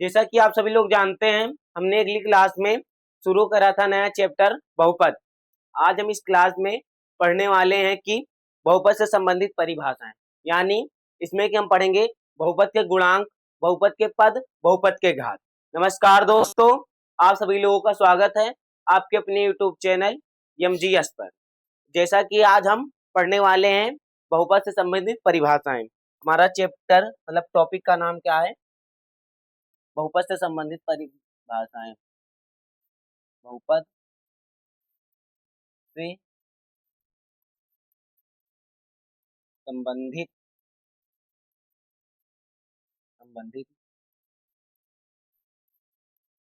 जैसा कि आप सभी लोग जानते हैं, हमने अगली क्लास में शुरू करा था नया चैप्टर बहुपद। आज हम इस क्लास में पढ़ने वाले हैं कि बहुपद से संबंधित परिभाषाएं, यानी इसमें कि हम पढ़ेंगे बहुपद के गुणांक, बहुपद के पद, बहुपद के घात। नमस्कार दोस्तों, आप सभी लोगों का स्वागत है आपके अपने यूट्यूब चैनल MGS पर। जैसा कि आज हम पढ़ने वाले हैं बहुपद से संबंधित परिभाषाएं। हमारा चैप्टर मतलब टॉपिक का नाम क्या है? बहुपद से संबंधित परिभाषाएं। बहुपद से संबंधित संबंधित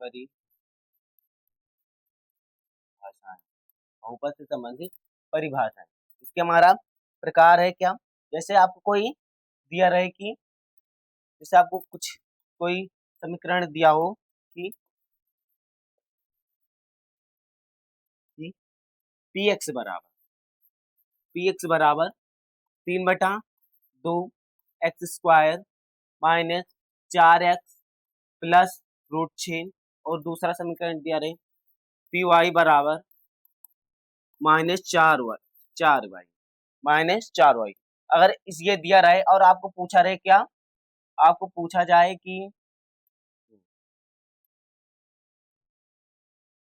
परिभाषाएं। बहुपद से संबंधित परिभाषाएं, इसके हमारा प्रकार है क्या? जैसे आपको कोई दिया रहे कि जैसे आपको कुछ कोई समीकरण दिया हो कि px बराबर 3/2 x square minus 4x plus √6 और दूसरा समीकरण दिया रहे py बराबर -4y माइनस 4y। अगर इस ये दिया रहे और आपको पूछा रहे क्या, आपको पूछा जाए कि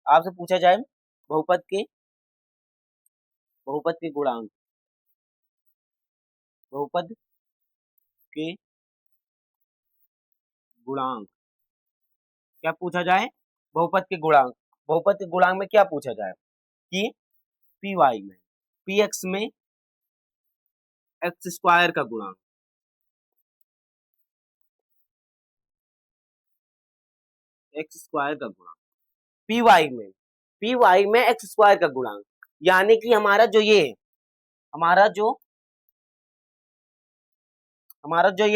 आपसे पूछा जाए बहुपद के गुणांक, बहुपद के गुणांक क्या पूछा जाए? बहुपद के गुणांक। बहुपद के गुणांक में क्या पूछा जाए कि py में px में x स्क्वायर का गुणांक, x स्क्वायर का गुणांक py में x स्क्वायर का गुणांक, यानी कि हमारा जो ये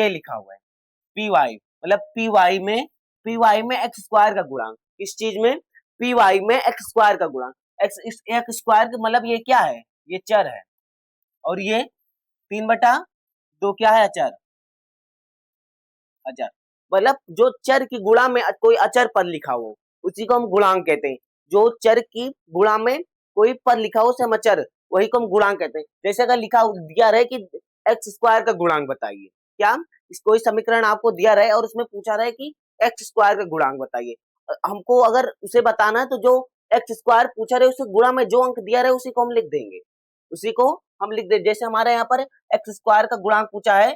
लिखा हुआ है py मतलब py में x स्क्वायर का गुणांक। इस चीज में py में x स्क्वायर का गुणांक, x स्क्वायर का मतलब ये क्या है? ये चर है। और ये 3/2 क्या है? अचर। मतलब जो चर की गुणा में कोई अचर पद लिखा हो उसी को हम गुणांक कहते हैं। जो चर की गुणा में कोई पद लिखा हो उसे हम अचर, वही को हम गुणांक कहते हैं। जैसे अगर लिखा दिया रहे कि x स्क्वायर का गुणांक बताइए, क्या कोई समीकरण आपको दिया रहे और उसमें पूछा रहे कि x स्क्वायर का गुणांक बताइए, हमको अगर उसे बताना है तो जो x स्क्वायर पूछा रहे उसे गुणा में जो अंक दिया रहे उसी को हम लिख देंगे, उसी को हम लिख दे। जैसे हमारे यहाँ पर x स्क्वायर का गुणांक पूछा है,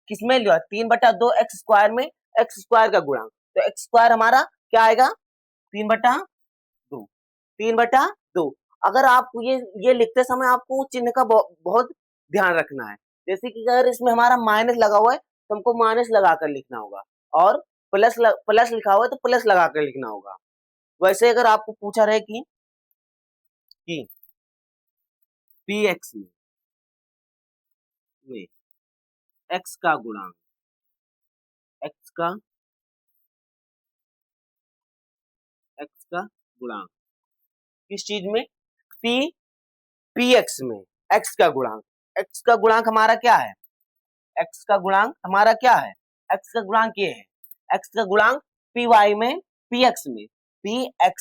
किसमें लिया? 3/2 x स्क्वायर में x स्क्वायर का गुणांक, तो x स्क्वायर हमारा क्या आएगा? 3/2। 3/2। अगर आप ये लिखते समय आपको चिन्ह का बहुत ध्यान रखना है। जैसे कि अगर इसमें हमारा माइनस लगा हुआ है तो हमको माइनस लगाकर लिखना होगा, और प्लस लिखा हुआ है तो प्लस लगाकर लिखना होगा। वैसे अगर आपको पूछा रहे कि px में x का गुणांक, x का गुणांक किस चीज में? px में x का गुणांक। x का गुणांक हमारा क्या है? x का गुणांक हमारा क्या है? x का गुणांक ये है। x का गुणांक py में px में x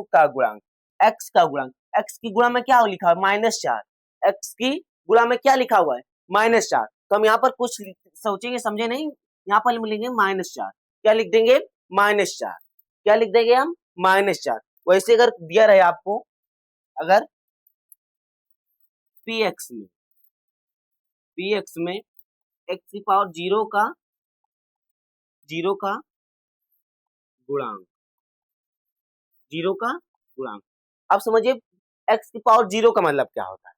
का गुणांक, x का गुणांक, x की गुणा में क्या लिखा है? -4। x की गुणा में क्या लिखा हुआ है? -4। तो हम यहाँ पर कुछ सोचेंगे समझे नहीं, यहाँ पर हम लिखेंगे -4। क्या लिख देंगे? -4। क्या लिख देंगे हम? -4। वैसे अगर दिया रहे आपको, अगर px में x की पावर 0 का गुणांक, 0 का गुणांक। अब समझिए x की पावर 0 का मतलब क्या होता है?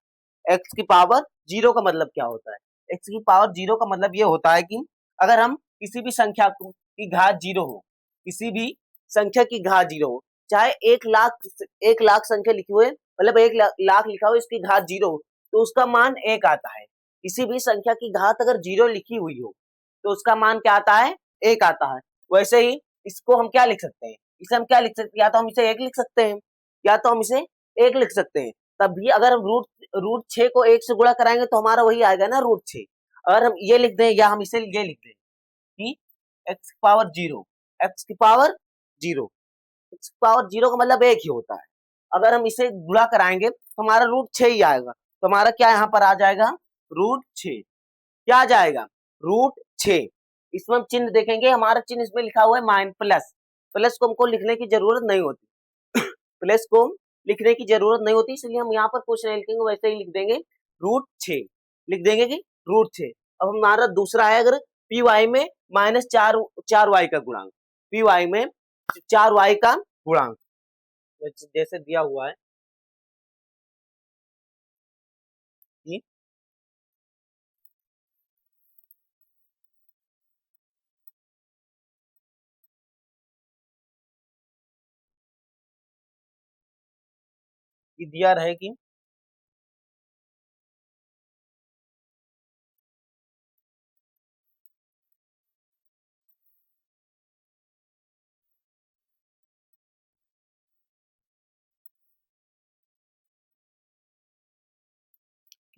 x की पावर 0 का मतलब क्या होता है? x की पावर 0 का मतलब ये होता है कि अगर हम किसी भी संख्या की घात 0 हो, किसी भी संख्या की घात 0 हो, चाहे 1 लाख संख्या लिखी हुई है, मतलब 1 लाख लिखा हो, इसकी घात 0 हो तो उसका मान 1 आता है। किसी भी संख्या की घात अगर 0 लिखी हुई हो तो उसका मान क्या आता है? 1 आता है। वैसे ही इसको हम क्या लिख सकते हैं? इसे हम क्या लिख सकते हैं? या तो हम इसे 1 लिख सकते हैं, या तो हम इसे 1 लिख सकते हैं। तब भी अगर हम रूट 6 को 1 से गुणा कराएंगे तो हमारा वही आएगा ना, √6। अगर हम ये लिख दें या हम इसे ये लिख दें कि x पावर 0 एक्स की पावर जीरो। एक्स की पावर जीरो का मतलब एक ही होता है। अगर हम इसे गुणा कराएंगे तो हमारा रूट 6 ही आएगा। तो हमारा क्या यहाँ पर आ जाएगा, रूट 6। क्या आ जाएगा, रूट 6। इसमें हम चिन्ह देखेंगे, हमारा चिन्ह इसमें लिखा हुआ है माइन प्लस। प्लस को हमको लिखने की जरूरत नहीं होती प्लस को लिखने की जरूरत नहीं होती, इसलिए हम यहाँ पर कुछ नहीं लिखेंगे, वैसे ही लिख देंगे रूट 6, लिख देंगे कि रूट 6। अब हमारा दूसरा है, अगर पी वाई में माइनस चार वाई का गुणांक, पी वाई में 4 वाई का गुणांक जैसे दिया हुआ है कि दिया रहे कि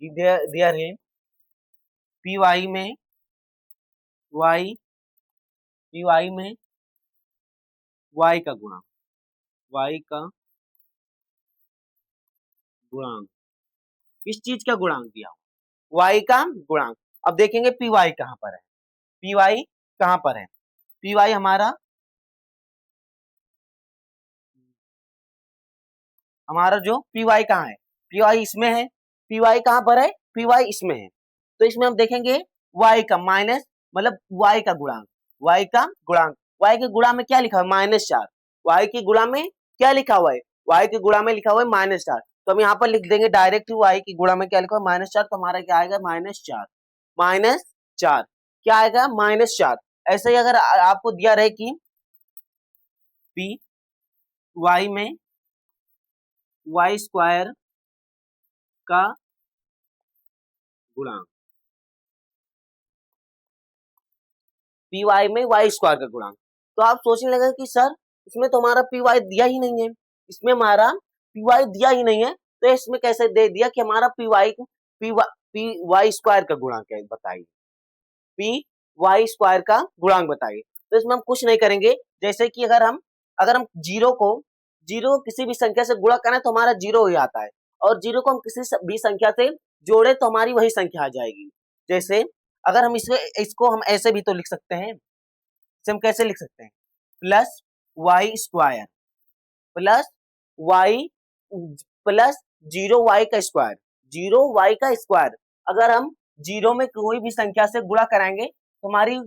दिया रहे पी वाई में वाई, पी वाई में वाई का गुणांक, वाई का गुणांक, किस चीज का गुणांक दिया, वाई का गुणांक। अब देखेंगे पी वाई कहाँ पर है, पी वाई कहाँ पर है, पी वाई हमारा जो पी वाई कहाँ है, पी वाई इसमें है, पी वाई कहाँ पर है, पी वाई इसमें है। तो इसमें हम देखेंगे वाई का माइनस, मतलब वाई का गुणांक, वाई का गुणांक, वाई के गुणा में क्या लिखा है, -4। वाई के गुणा में क्या लिखा हुआ है, वाई के गुणा में लिखा हुआ है -4। तो हम यहाँ पर लिख देंगे डायरेक्ट वाई की गुणा में क्या लिखा है, -4। तो हमारा क्या आएगा, -4, -4 क्या आएगा, -4। ऐसे ही अगर आपको दिया रहे कि पी वाई में वाई स्क्वायर का गुणांक, पी वाई में वाई स्क्वायर का गुणांक, तो आप सोचने लगे कि सर इसमें तो हमारा पी वाई दिया ही नहीं है, इसमें हमारा पी वाई दिया ही नहीं है, तो इसमें कैसे दे दिया कि हमारा पी वाई स्क्वायर का गुणांक है, बताइए पी वाई स्क्वायर का गुणांक बताइए। तो इसमें हम कुछ नहीं करेंगे, जैसे कि अगर हम जीरो किसी भी संख्या से गुणा करें तो हमारा जीरो ही आता है, और जीरो को हम किसी भी संख्या से जोड़े तो हमारी वही संख्या आ जाएगी। जैसे अगर हम इसको हम ऐसे भी तो लिख सकते हैं, इसे हम कैसे लिख सकते हैं, plus Y square plus Y plus zero Y का स्क्वायर, जीरो वाई का स्क्वायर। अगर हम जीरो में कोई भी संख्या से गुणा कराएंगे तो हमारी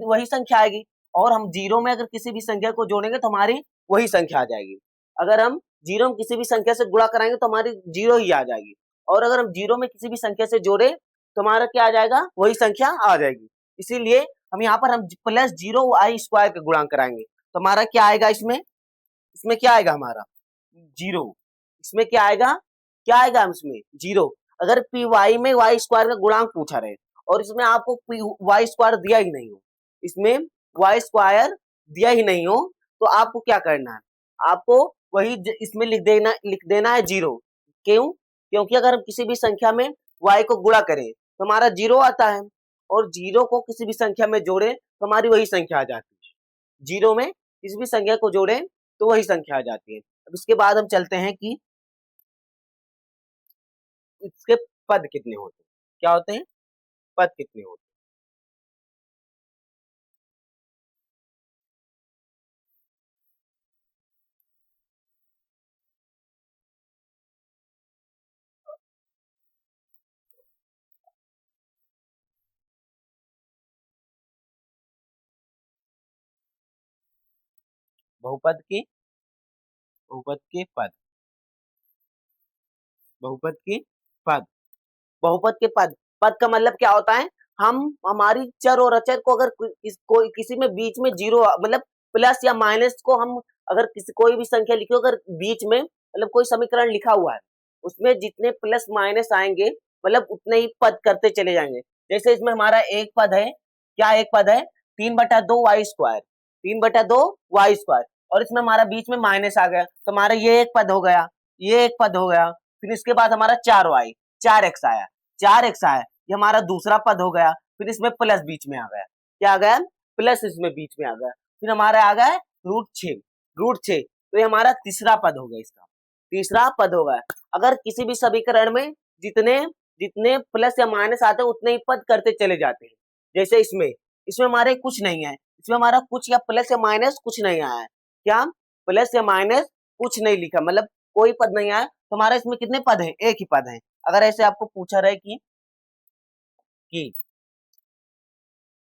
वही संख्या आएगी, और हम जीरो में अगर किसी भी संख्या को जोड़ेंगे तो हमारी वही संख्या आ जाएगी। अगर हम जीरो में किसी भी संख्या से गुणा कराएंगे तो हमारी जीरो ही आ जाएगी, और अगर हम जीरो में किसी भी संख्या से जोड़े तो हमारा क्या आ जाएगा, वही संख्या आ जाएगी। इसीलिए हम यहाँ पर हम प्लस जीरो वाई स्क्वायर का गुणांक कराएंगे तो हमारा क्या आएगा, इसमें इसमें क्या आएगा हमारा जीरो, इसमें क्या आएगा इसमें जीरो। अगर पी वाई में वाई स्क्वायर का गुणांक पूछा रहे और इसमें आपको पी वाई स्क्वायर दिया ही नहीं हो, इसमें वाई स्क्वायर दिया ही नहीं हो, तो आपको क्या करना है, आपको वही इसमें लिख देना है जीरो। क्यों, क्योंकि अगर हम किसी भी संख्या में वाई को गुणा करें तो हमारा जीरो आता है, और जीरो को किसी भी संख्या में जोड़े तो हमारी वही संख्या आ जाती है। जीरो में किसी भी संख्या को जोड़े तो वही संख्या आ जाती है। अब इसके बाद हम चलते हैं कि इसके पद कितने होते हैं, क्या होते हैं, पद कितने होते हैं। बहुपद की बहुपद के पद, बहुपद की पद, बहुपद के पद, पद का मतलब क्या होता है, हम हमारी चर और अचर को अगर कोई किसी में बीच में जीरो मतलब प्लस या माइनस को हम अगर कोई भी संख्या लिखी हो, अगर बीच में मतलब कोई समीकरण लिखा हुआ है उसमें जितने प्लस माइनस आएंगे मतलब उतने ही पद करते चले जाएंगे। जैसे इसमें हमारा एक पद है, क्या एक पद है, 3/2 वाई स्क्वायर, 3/2 वाई स्क्वायर, और इसमें हमारा बीच में माइनस आ गया तो हमारा ये एक पद हो गया, ये एक पद हो गया। फिर इसके बाद हमारा 4 वाई 4 एक्स आया, 4 एक्स आया, ये हमारा दूसरा पद हो गया। फिर इसमें प्लस बीच में आ गया, क्या आ गया, प्लस इसमें बीच में आ गया, फिर हमारा आ गया रूट 6 तो ये हमारा तीसरा पद हो गया, इसका तीसरा पद होगा। अगर किसी भी समीकरण में जितने जितने प्लस या माइनस आते हैं उतने ही पद करते चले जाते हैं। जैसे इसमें हमारे कुछ नहीं है, इसमें हमारा कुछ या प्लस या माइनस कुछ नहीं आया है, क्या प्लस या माइनस कुछ नहीं लिखा, मतलब कोई पद नहीं आया, तो हमारा इसमें कितने पद हैं, एक ही पद है। अगर ऐसे आपको पूछा रहे कि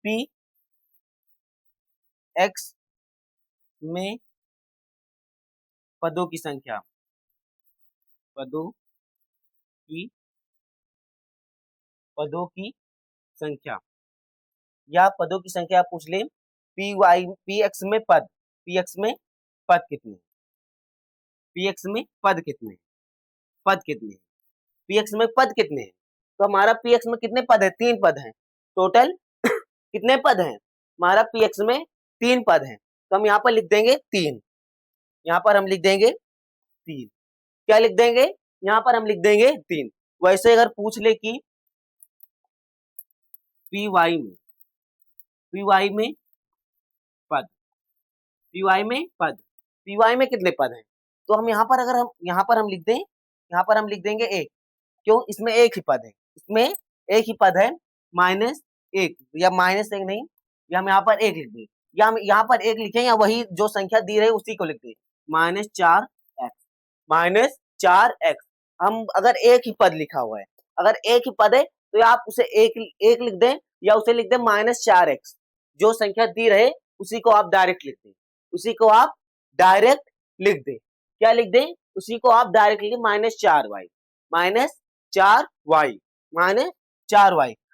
पी एक्स में पदों की संख्या, पदों की संख्या या पदों की संख्या पूछ ले, पी एक्स में पद कितने, पी एक्स में पद कितने, पी एक्स में पद कितने हैं, तो हमारा पी एक्स में कितने पद है, 3 पद हैं टोटल। कितने पद हैं, हमारा पी एक्स में 3 पद हैं, तो हम यहाँ पर लिख देंगे 3, यहाँ पर हम लिख देंगे 3, क्या लिख देंगे, यहाँ पर हम लिख देंगे 3। वैसे अगर पूछ ले कि पी वाई में पद, पी वाई में कितने पद हैं, तो हम यहाँ पर अगर हम यहाँ पर हम लिख देंगे 1, क्यों, इसमें एक ही पद है, इसमें एक ही पद है, -1 या -1 नहीं, या हम यहाँ पर 1 लिख दें, या हम यहाँ पर 1 लिखें या वही जो संख्या दी रही उसी को लिख दें, -4x। हम अगर एक ही पद लिखा हुआ है, अगर एक ही पद है तो आप उसे एक लिख दें या उसे लिख दें -4x, जो संख्या दी रहे उसी को आप डायरेक्ट लिख दें, उसी को आप डायरेक्ट लिख दें, क्या लिख दें, उसी को आप डायरेक्ट लिख दें, -4y।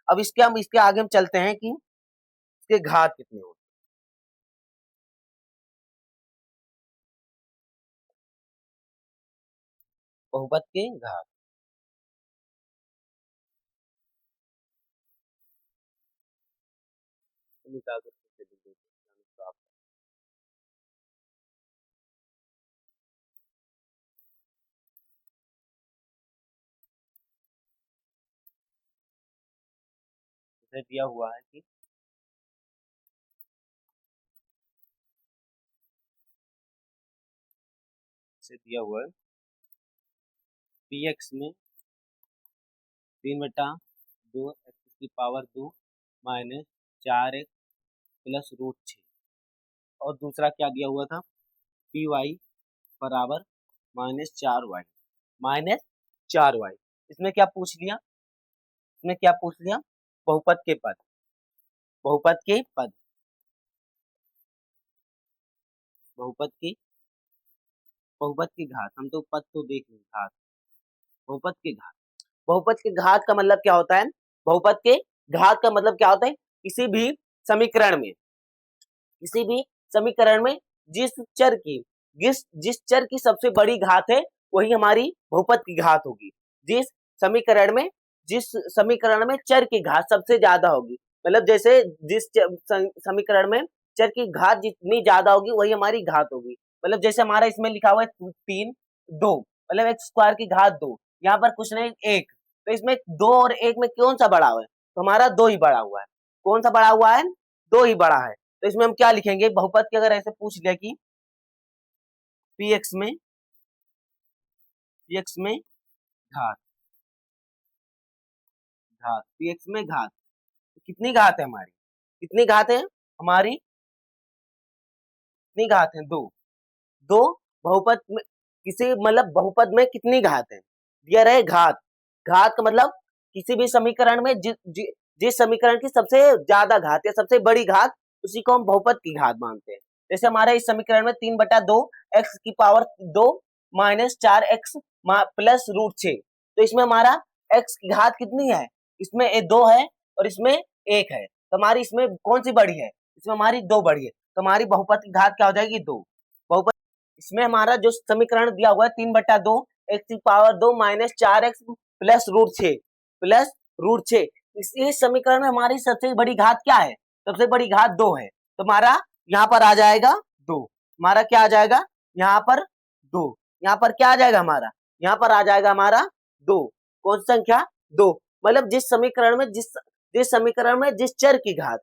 अब इसके आगे हम चलते हैं कि इसके घात कितने होते हैं। बहुपद के घात, दिया हुआ है कि दिया हुआ है पी एक्स में 3/2 एक्स की पावर 2 -4x प्लस √6, और दूसरा क्या दिया हुआ था, पी वाई बराबर -4y। इसमें क्या पूछ लिया, बहुपद के पद, बहुपद की घात, हम तो पद तो देख लें, घात, बहुपद के घात का मतलब क्या होता है, बहुपद के घात का मतलब क्या होता है, किसी भी समीकरण में जिस चर की सबसे बड़ी घात है वही हमारी बहुपद की घात होगी। जिस समीकरण में चर की घात सबसे ज्यादा होगी, मतलब जैसे जिस समीकरण में चर की घात जितनी ज्यादा होगी वही हमारी घात होगी। मतलब जैसे हमारा इसमें लिखा हुआ है 3 2, मतलब x स्क्वायर की घात 2, यहाँ पर कुछ नहीं 1, तो इसमें 2 और 1 में कौन सा बड़ा हुआ है, तो हमारा 2 ही बड़ा हुआ है, कौन सा बड़ा हुआ है, 2 ही बड़ा है। तो इसमें हम क्या लिखेंगे, बहुपद के अगर ऐसे पूछ लिया कि पी एक्स में घात, पी एक्स में घात, कितनी घात है हमारी, कितनी घात है हमारी, कितनी घात है, 2 बहुपद में किसी मतलब बहुपद में कितनी घात है, दिया रहे घात का मतलब किसी भी समीकरण में जिस समीकरण की सबसे ज्यादा घात या सबसे बड़ी घात उसी को हम बहुपद की घात मानते हैं। जैसे हमारा इस समीकरण में 3/2 एक्स की पावर 2 -4x प्लस √6, तो इसमें हमारा x की घात कितनी है, इसमें 2 है और इसमें 1 है, तो हमारी इसमें कौन सी बड़ी है, इसमें हमारी 2 बड़ी है, तो हमारी बहुपद की घात क्या हो जाएगी, 2। बहुपद इसमें हमारा जो समीकरण दिया हुआ है 3/2 एक्स की पावर 2 -4x प्लस √6, इस समीकरण में हमारी सबसे बड़ी घात क्या है, सबसे बड़ी घात 2 है, तो हमारा यहाँ पर आ जाएगा 2, हमारा क्या आ जाएगा, यहाँ पर 2, यहाँ पर क्या आ जाएगा हमारा, यहाँ पर आ जाएगा हमारा 2, कौन सी संख्या, 2, मतलब जिस समीकरण में जिस चर की घात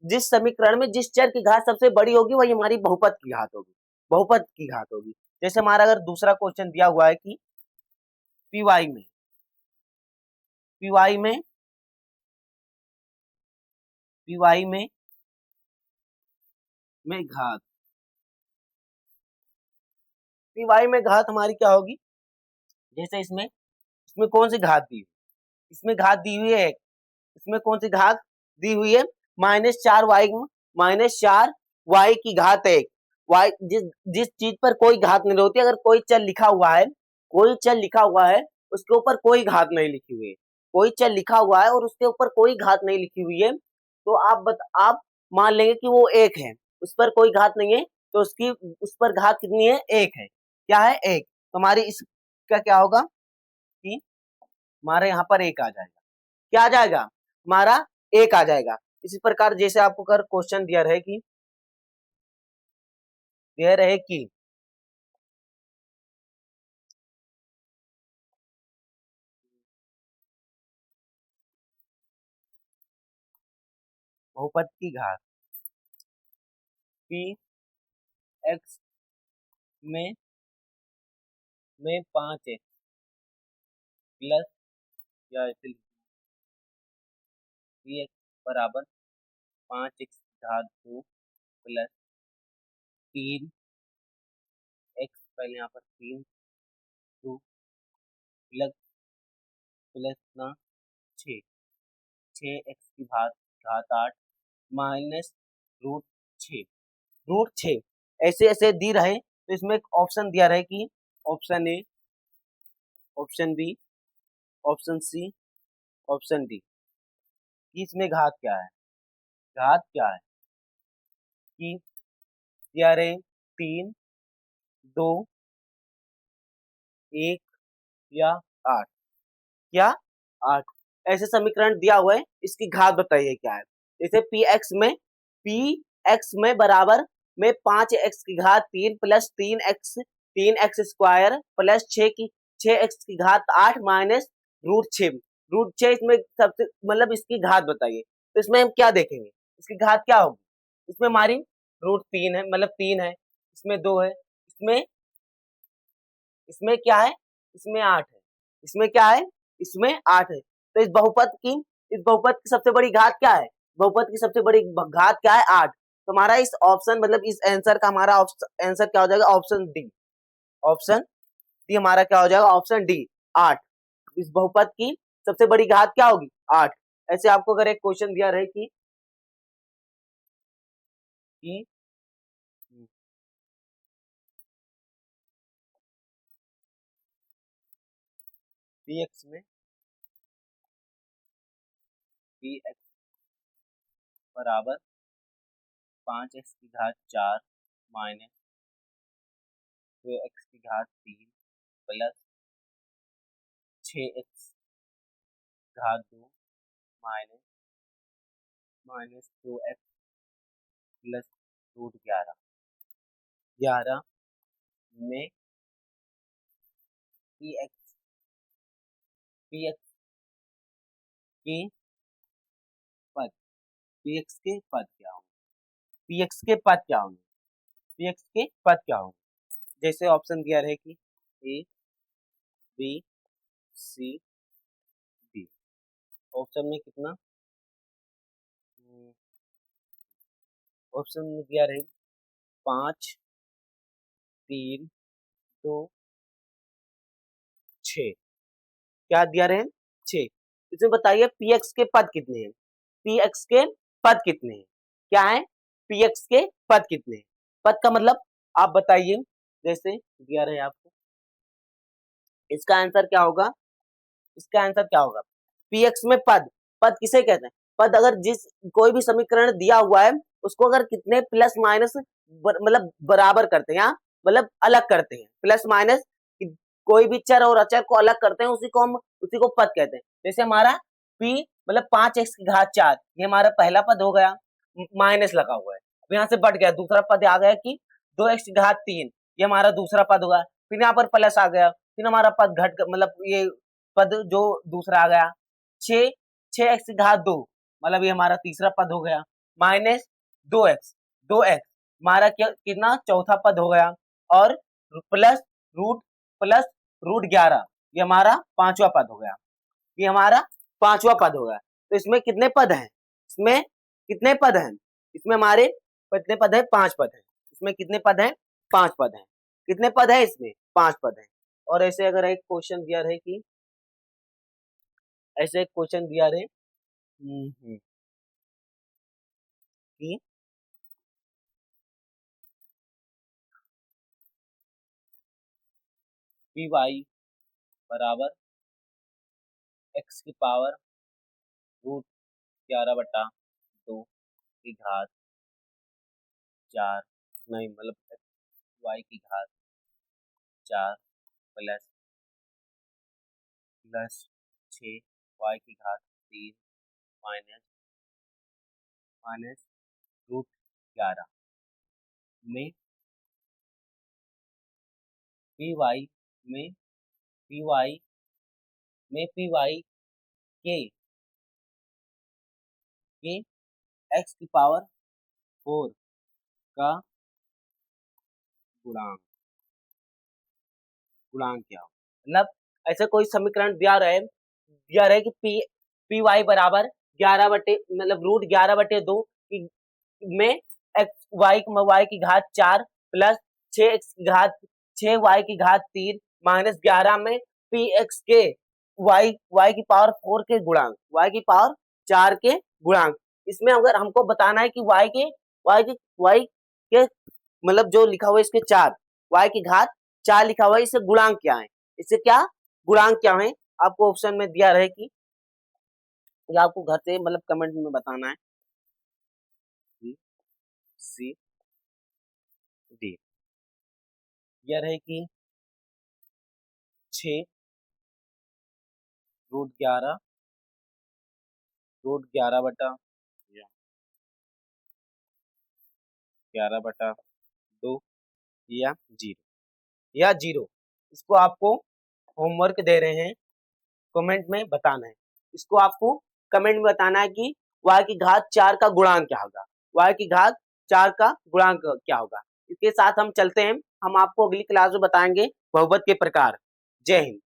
जिस समीकरण में जिस चर की घात सबसे बड़ी होगी वही हमारी बहुपद की घात होगी, बहुपद की घात होगी। जैसे हमारा अगर दूसरा क्वेश्चन दिया हुआ है कि पीवाई में पीवाई में पीवाई में घात पीवाई में घात हमारी क्या होगी, जैसे इसमें कौन सी घात दी, इसमें घात दी हुई है, इसमें कौन सी घात दी हुई है, -4y की घात एक। y जिस चीज पर कोई घात नहीं होती, अगर कोई चर लिखा हुआ है, कोई चर लिखा हुआ है उसके ऊपर कोई घात नहीं लिखी हुई है, कोई चर लिखा हुआ है और उसके ऊपर कोई घात नहीं लिखी हुई है, तो आप मान लेंगे कि वो एक है, उस पर कोई घात नहीं है, तो उस पर घात कितनी है, एक है। क्या है, एक। तो हमारी इसका क्या होगा कि हमारे यहाँ पर एक आ जाएगा। क्या आ जाएगा, हमारा एक आ जाएगा। इसी प्रकार जैसे आपको अगर क्वेश्चन दिया रहे कि बहुपद की घात पी एक्स में 5x प्लस या ऐसे पी एक्स बराबर 5x घात 2 प्लस 3x, पहले यहाँ पर 3 2 प्लस प्लस ना 6 6x की घात 8 माइनस रूट 6 ऐसे ऐसे दी रहे, तो इसमें एक ऑप्शन दिया रहे कि option A, option B, option C, option D, इसमें घात क्या है, घात क्या है कि दिया रहे 3 2 1 या 8, क्या 8, ऐसे समीकरण दिया हुआ है, इसकी घात बताइए क्या है। जैसे पी एक्स में बराबर में 5x की घात 3 plus 3x square plus 6x की घात 8 माइनस रूट 6 इसमें सबसे मतलब इसकी घात बताइए। तो इसमें हम क्या देखेंगे, इसकी घात क्या होगी, इसमें हमारी रूट 3 है, मतलब 3 है, इसमें 2 है, इसमें क्या है, इसमें 8 है, इसमें क्या है, इसमें 8 है। तो इस बहुपद की सबसे बड़ी घात क्या है, बहुपद की सबसे बड़ी घात क्या है, 8। तो हमारा इस ऑप्शन मतलब इस आंसर का हमारा आंसर क्या हो जाएगा, ऑप्शन डी। ऑप्शन डी हमारा क्या हो जाएगा, ऑप्शन डी 8। इस बहुपद की सबसे बड़ी घात क्या होगी, 8। ऐसे आपको अगर एक क्वेश्चन दिया रहे कि px में px बराबर 5x की घात 4 माइनस 2x की घात 3 प्लस 6x घात 2 माइनस 2x प्लस रूट 11 में px के पद px के पद क्या होंगे, px के पद क्या होंगे, px के पद क्या होंगे। जैसे ऑप्शन दिया रहे कि A B C D, option में कितना, ऑप्शन में दिया रहे 5 3 2 6, क्या दिया रहे 6। इसमें बताइए px के पद कितने हैं, px के पद कितने हैं, क्या है, px के पद कितने हैं, पद का मतलब आप बताइए। जैसे दिया रहे आपको, इसका आंसर क्या होगा, इसका आंसर क्या होगा, px में पद किसे कहते हैं, पद अगर जिस कोई भी समीकरण दिया हुआ है उसको अगर कितने प्लस माइनस मतलब बराबर करते हैं, मतलब अलग करते हैं, प्लस माइनस कोई भी चर और अचर को अलग करते हैं, उसी को पद कहते हैं। जैसे हमारा p मतलब 5x की घात 4, ये हमारा पहला पद हो गया, माइनस लगा हुआ है, अब यहाँ से बढ़ गया, दूसरा पद आ गया कि 2x की घात 3, ये हमारा दूसरा पद होगा, फिर यहाँ पर प्लस आ गया, फिर हमारा पद घट मतलब ये पद जो दूसरा आ गया 6x की घात 2, मतलब ये हमारा तीसरा पद हो गया, माइनस 2x, 2x हमारा कितना चौथा पद हो गया, और प्लस रूट 11 ये हमारा पांचवा पद हो गया, ये हमारा पांचवा पद हो गया। तो इसमें कितने पद हैं, इसमें कितने पद हैं, इसमें हमारे कितने पद है, 5 पद है। इसमें कितने पद हैं, 5 पद हैं। कितने पद है इसमें, 5 पद हैं। और ऐसे अगर एक क्वेश्चन दिया रहे कि ऐसे एक क्वेश्चन दिया रहे कि पी वाई बराबर x की पावर रूट 11/2 की घात 4, नहीं मतलब y की घात 4 प्लस 6 y की घात 3 माइनस रूट 11 में पी वाई के x की पावर 4 का गुणांक क्या हो। मतलब ऐसे कोई समीकरण दिया रहे कि पी वाई बराबर 11 बटे मतलब रूट 11/2 में एक्स वाई की घात 4 प्लस 6 वाई की घात 3 माइनस 11 में पी एक्स के वाई की पावर 4 के गुणांक, वाई की पावर 4 के गुणांक। इसमें अगर हमको बताना है कि वाई के मतलब जो लिखा हुआ है इसके 4 वाई की घात 4 लिखा हुआ है, इससे गुणांक क्या है, इससे क्या गुणांक क्या है, आपको ऑप्शन में दिया रहे कि या आपको घर से मतलब कमेंट में बताना है सी डी। यह रहे कि 6 रूट 11 बटा 11/2 या जीरो। इसको आपको होमवर्क दे रहे हैं, कमेंट में बताना है। इसको आपको कमेंट में बताना है कि y की घात 4 का गुणांक क्या होगा, y की घात 4 का गुणांक क्या होगा। इसके साथ हम चलते हैं, हम आपको अगली क्लास में बताएंगे बहुपद के प्रकार। जय हिंद।